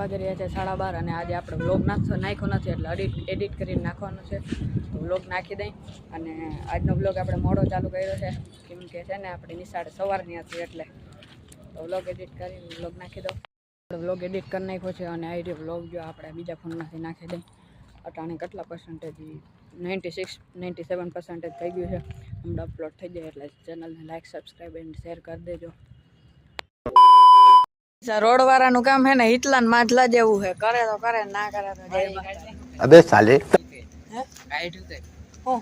વાગી રહ્યા છે 12:30 અને આજે આપણે વ્લોગ નાખ્યો નથી એટલે એડિટ કરીને નાખવાનો છે તો વ્લોગ નાખી દઈ અને આજનો વ્લોગ આપણે મોડો ચાલુ કર્યો છે કેમ કે છે ને આપણે નિશાળે સવારની હતી એટલે તો વ્લોગ એડિટ કરીને વ્લોગ નાખી દો વ્લોગ એડિટ કરી નાખ્યો છે અને આ વ્લોગ જો આપણે બીજા ફોનમાંથી નાખી દઈ અટાણે કેટલા પર્સન્ટેજ 96-97% થઈ ગયું છે હમણાં અપલોડ થઈ જાય એટલે ચેનલને લાઈક સબસ્ક્રાઈબ એન્ડ શેર કરી દેજો रोड वाला नु काम है ना हिटला माटला जेवू है करे तो करे ना करे तो जय माता अबे साले हैं राइट उते हो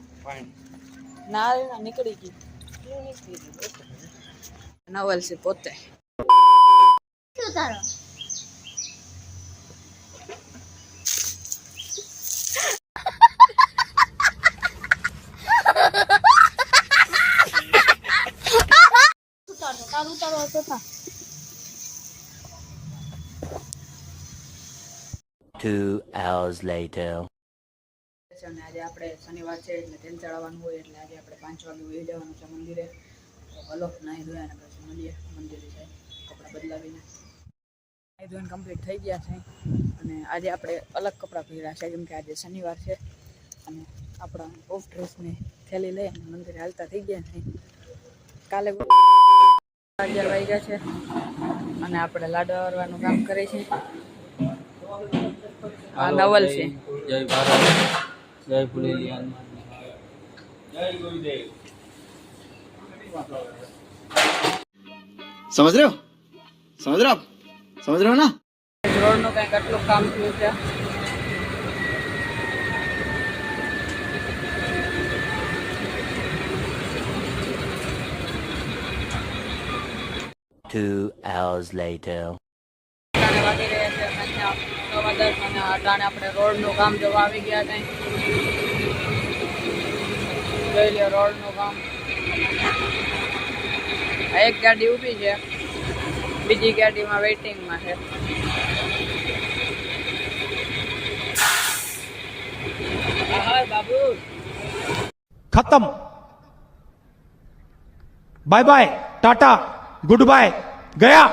ना निकली गई नवल से पोते क्यों तारो तारो तो था 2 hours later. આજે આપણે શનિવાર છે એટલે તેલ ચડાવવાનું હોય એટલે આજે આપણે 5 વાગે વહી જવાનું છે મંદિરે તો હલો નાહી ધોયા ને પછી મળીએ મંદિરે જાય કપડાં બદલાવીને નાહી ધોઈને કમ્પ્લીટ થઈ ગયા છે અને આજે આપણે અલગ કપડાં પહેર્યા છે કેમ કે આજે શનિવાર છે અને આપણા ઓફ ડ્રેસની થેલી લઈ અને મંદિરે હાલતા થઈ ગયા છે કાલે 11 વાગ્યા છે અને આપણે લાડવા વારવાનું કામ કરીએ છીએ नवल से जय भारत जय फुलेलिया जय गुरुदेव समझ रहे हो ना रोड नो कई कटलो काम थयो છે 2 hours later. વાગી રહ્યા છે અને અટાણે આપણે રોડનું કામ જોવા આવી ગયા છે જોઈ લો રોડનું કામ એક ગાડી ઊભી છે બીજી ગાડીમાં વેઇટિંગમાં છે બાબુ खत्म bye bye tata goodbye गया।